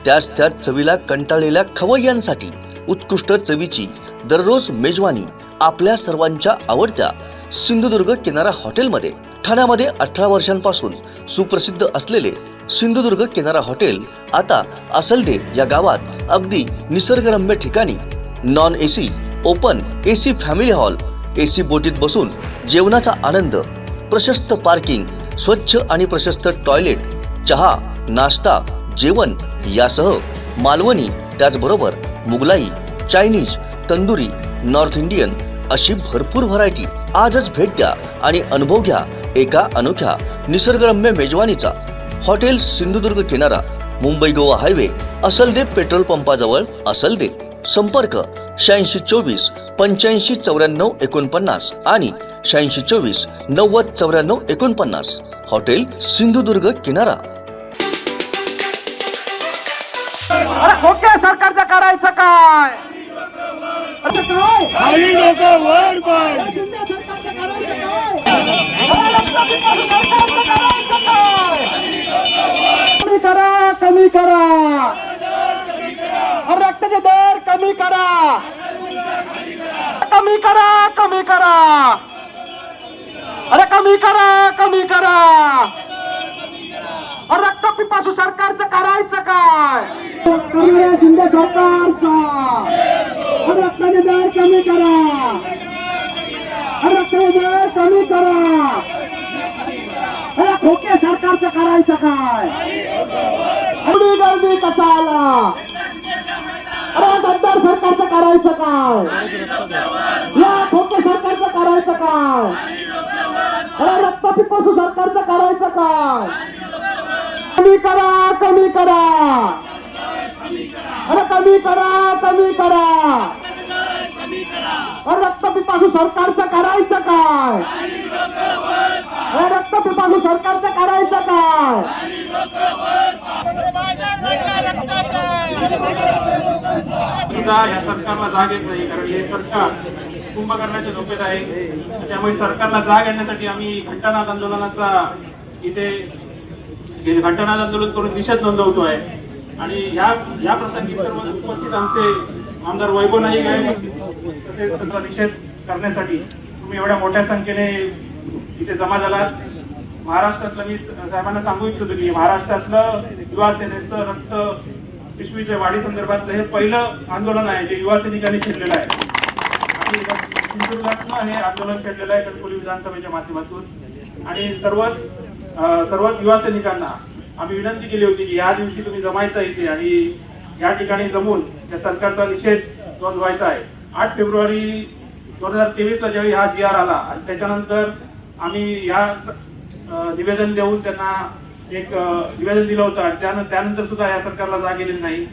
त्याच चवीला कंटाळलेल्या खवय्यांसाठी उत्कृष्ट चवीची दररोज मेजवानी आपल्या सर्वांच्या आवडत्या सिंधुदुर्ग किनारा हॉटेलमध्ये। ठाण्यामध्ये 18 वर्षांपासून सुप्रसिद्ध असलेले सिंधुदुर्ग किनारा हॉटेल आता असलदे या गावात अगदी निसर्गरम्य ठिकाणी non AC, open AC family hall, AC बोटीत बसून जेवणाचा आनंद, प्रशस्त पार्किंग, स्वच्छ आणि प्रशस्त टॉयलेट, चहा, नाश्ता, जेवण यासह मालवणी त्याचबरोबर Mughlai, Chinese, tandoori, north Indian अशी भरपूर व्हरायटी। आजच भेट द्या आणि अनुभव घ्या एका अनोख्या निसर्गरम्य मेजवानीचा। हॉटेल सिंधुदुर्ग किनारा, मुंबई गोवा हायवे, असलदे पेट्रोल पंपाजवळ, असलदे। संपर्क 8624 85 94 49 आणि 8624 90 94 49। हॉटेल सिंधुदुर्ग किनारा। खोके सरकारचं करायचं काय? काही लोक वर पाय कमी करा, कमी करा, रक्ताचे दर कमी करा, कमी करा, कमी करा, अरे कमी करा, कमी करा, रक्त पिपासू सरकारचं करायचं काय? शिंदे सरकारचा रक्ताचे दर कमी करा, रक्ताचे दर कमी करा, अरे खोके सरकारचं करायचं काय? एवढी गर्दी कशाला? अरे गद्दार सरकारचं करायचं काय? या खोके सरकारचं करायचं काय? अरे रक्त पिपासू सरकारचं करायचं काय? कमी करा, कमी करा, अरे कमी करा, कमी करा, अरे रक्त पिपासू सरकारचं करायचं काय? अरे रक्त पिपासू सरकारचं करायचं काय? या सरकारला जाग येत नाही, कारण हे सरकार कुंभकर्णाच्या झोपेत आहे। त्यामुळे सरकारला जाग येण्यासाठी आम्ही घंटानाद आंदोलनाचा इथे घंटानाद आंदोलन करून निषेध नोंदवतोय। आणि या प्रसंगी सर्व उपस्थित आमचे आमदार वैभव नाईक आहे, तसेच त्याचा निषेध करण्यासाठी तुम्ही एवढ्या मोठ्या संख्येने इथे जमा झालात। महाराष्ट्रातलं मी साहेबांना सांगू इच्छितो की महाराष्ट्रातलं युवा सेनेचं रक्त पिशवीच्या वाढी संदर्भातलं हे पहिलं आंदोलन आहे जे युवा सैनिकांनी छेडलेलं आहे। आणि सिंधुदुर्गातनं हे आंदोलन छेडलेलं आहे कणकवली विधानसभेच्या माध्यमातून। आणि सर्व युवा सैनिकांना आम्ही विनंती केली होती की या दिवशी तुम्ही जमायचं इथे आणि या ठिकाणी जमून या सरकारचा निषेध नोंदवायचा आहे। 8 फेब्रुवारी 2023 ला ज्यावेळी हा GR आला आणि त्याच्यानंतर आम्ही या निवेदन देऊन त्यांना एक निवेदन दिलं होतं आणि त्यानंतर सुद्धा या सरकारला जाग गेलेली नाही।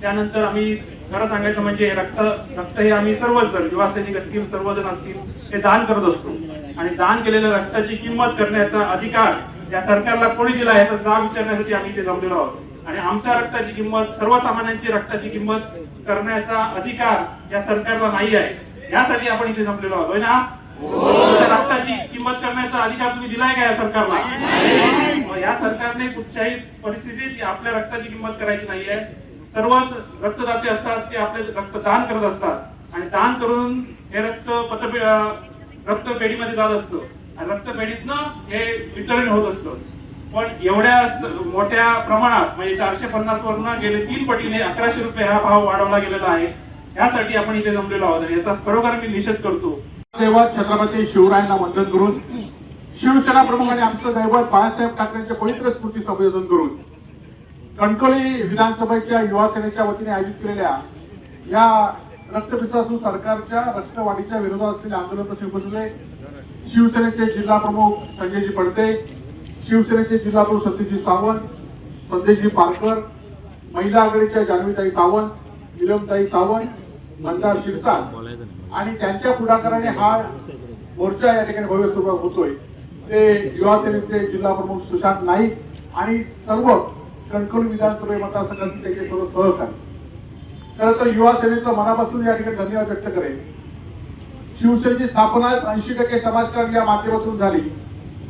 त्यानंतर आम्ही खरं सांगायचं म्हणजे रक्त हे आम्ही सर्वच जण, युवा सैनिक असतील, सर्वजण असतील, हे दान करत असतो। आणि दान केलेल्या रक्ताची किंमत करण्याचा अधिकार या सरकारला कोणी दिला याचा जाब विचारण्यासाठी आम्ही इथे जमलेलो आहोत। आणि आमच्या रक्ताची किंमत, सर्वसामान्यांची रक्ताची किंमत करण्याचा अधिकार या सरकारला नाही आहे, यासाठी आपण इथे जमलेलो आहोत, होय ना? रक्ताची किंमत करण्याचा अधिकार तुम्ही दिलाय का या सरकारला? या सरकारने कुठच्याही परिस्थितीत आपल्या रक्ताची किंमत करायची नाहीये। सर्वच रक्तदाते असतात ते आपले रक्त दान करत असतात आणि दान करून हे रक्तपेढीमध्ये जात असतं आणि रक्तपेढीतनं हे वितरण होत असतं। पण एवढ्या मोठ्या प्रमाणात म्हणजे 450 वरून गेले 3 पटीने 1100 रुपये हा भाव वाढवला गेलेला आहे। यासाठी आपण इथे जमलेलो आहोत आणि याचा खरोखर मी निषेध करतो। दैवत छत्रपती शिवरायांना वंदन करून, शिवसेना प्रमुख आणि आमचं दैवत बाळासाहेब ठाकरेंच्या पवित्र स्मृतीचं अभिवादन करून कणकवली विधानसभेच्या युवा सेनेच्या वतीने आयोजित केलेल्या या रक्तपिपासू सरकारच्या रक्तवाढीच्या विरोधात असलेल्या आंदोलनाचे उपस्थित शिवसेनेचे जिल्हा प्रमुख संजयजी पडते, शिवसेनेचे जिल्हा प्रमुख सतीजी सावंत, संजयजी पारकर, महिला आघाडीच्या जान्हवीताई सावंत, निलमताई सावंत, मंदार शिरसाट आणि त्यांच्या पुढाकाराने हा मोर्चा या ठिकाणी भव्य सुरुवात होतोय। ते युवा सेनेचे जिल्हा प्रमुख सुशांत नाईक आणि सर्व कणकवली विधानसभा मतदारसंघाचे त्याचे सर्व सहकारी। खरं तर युवा सेनेचं मनापासून या ठिकाणी धन्यवाद व्यक्त करेल। शिवसेनेची स्थापना 80% समाजकारण या माध्यमातून झाली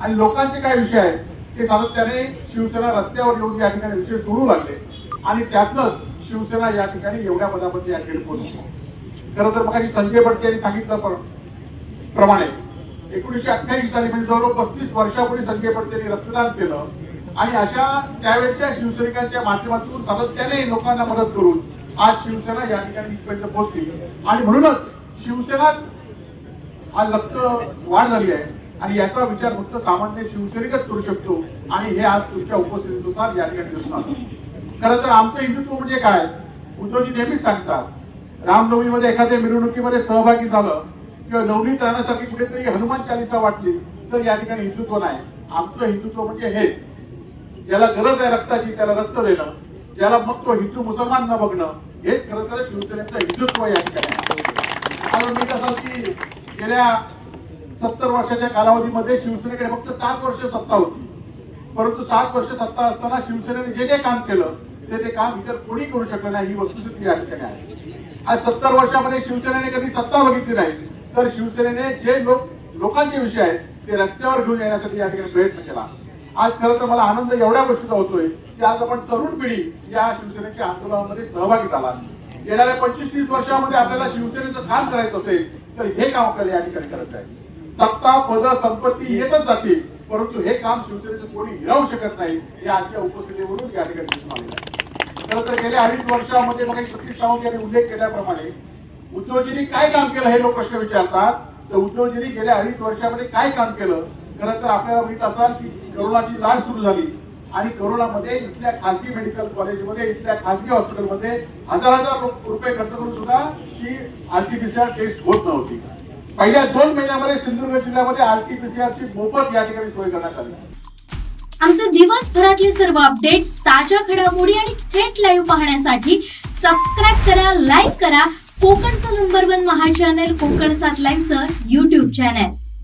आणि लोकांचे काय विषय आहेत ते सातत्याने शिवसेना रस्त्यावर येऊन या ठिकाणी विषय सोडू लागले आणि त्यातच शिवसेना या ठिकाणी एवढ्या पदामध्ये या ठिकाणी पोहोचली. खरं तर मग संजय बडके यांनी सांगितलं प्रमाणे 1928 साली म्हणजे जवळजवळ 35 वर्षापूर्वी संजय बडके यांनी रक्तदान केलं आणि अशा त्यावेळेच्या शिवसैनिकांच्या माध्यमातून सातत्याने लोकांना मदत करून आज शिवसेना या ठिकाणी इथपर्यंत पोहोचली आणि म्हणूनच शिवसेना आज रक्त वाढ झाली आहे आणि याचा विचार फक्त सामान्य शिवसैनिकच करू शकतो आणि हे आज तुमच्या उपस्थितीनुसार या ठिकाणी दिसून आलं. खरं तर आमचं हिंदुत्व म्हणजे काय, उद्धवजी नेहमीच सांगतात रामनवमीमध्ये एखाद्या मिरवणुकीमध्ये सहभागी झालं किंवा नवनीत राहण्यासाठी कुठेतरी हनुमान चालीसा वाटली तर या ठिकाणी हिंदुत्व नाही. आमचं हिंदुत्व म्हणजे हेच, ज्याला गरज आहे रक्ताची त्याला रक्त देणं, ज्याला मग तो हिंदू मुसलमान न बघणं, हेच खरं तर शिवसेनेचं हिंदुत्व या ठिकाणी आहे. कारण मी कसं की गेल्या 70 वर्षाच्या कालावधीमध्ये शिवसेनेकडे फक्त 7 वर्ष सत्ता होती, परंतु 7 वर्ष सत्ता असताना शिवसेनेने जे जे काम केलं ते काम इतर कोणी करू शकलं नाही, ही वस्तुस्थिती या ठिकाणी आहे. आज 70 वर्षामध्ये शिवसेनेने कधी सत्ता बघितली नाही, तर शिवसेनेने जे लोकांचे विषय आहेत ते रस्त्यावर घेऊन येण्यासाठी या ठिकाणी प्रयत्न केला. आज खरं तर मला आनंद एवढ्या गोष्टीचा होतोय की आज आपण तरुण पिढी या शिवसेनेच्या आंदोलनामध्ये सहभागी झाला. येणाऱ्या 25-30 वर्षामध्ये आपल्याला शिवसेनेचं काम करायचं असेल तर हे काम आपल्याला या ठिकाणी करायचं आहे. सत्ता पद संपत्ती येतच जातील, परंतु हे काम शिवसेनेचं कोणी हिरावू शकत नाही, हे आजच्या उपस्थितीवरून या ठिकाणी दिसून आलेलं आहे. खरं तर गेल्या 2.5 वर्षामध्ये मग सतीश सावंत यांनी उल्लेख केल्याप्रमाणे उद्धवजींनी काय काम केलं हे लोक प्रश्न विचारतात. तर उद्धवजींनी गेल्या 2.5 वर्षामध्ये काय काम केलं, खरं तर आपल्याला माहित असाल की कोरोनाची लाट सुरू झाली आणि कोरोनामध्ये इथल्या खासगी मेडिकल कॉलेजमध्ये इथल्या खासगी हॉस्पिटलमध्ये हजार रुपये खर्च करून सुद्धा ती आरटीपीसीआर टेस्ट होत नव्हती. पहिल्या 2 महिन्यामध्ये सिंधुदुर्ग जिल्ह्यामध्ये आरटीपीसीआरची मोफत या ठिकाणी सोय करण्यात आली. आमचे दिवसभरातले सर्व अपडेट्स, ताज्या घडामोडी आणि थेट लाईव्ह पाहण्यासाठी सबस्क्राईब करा, लाईक करा कोकणचं नंबर 1 महा चॅनल कोकण 7 लाईव्हचं YouTube चॅनल.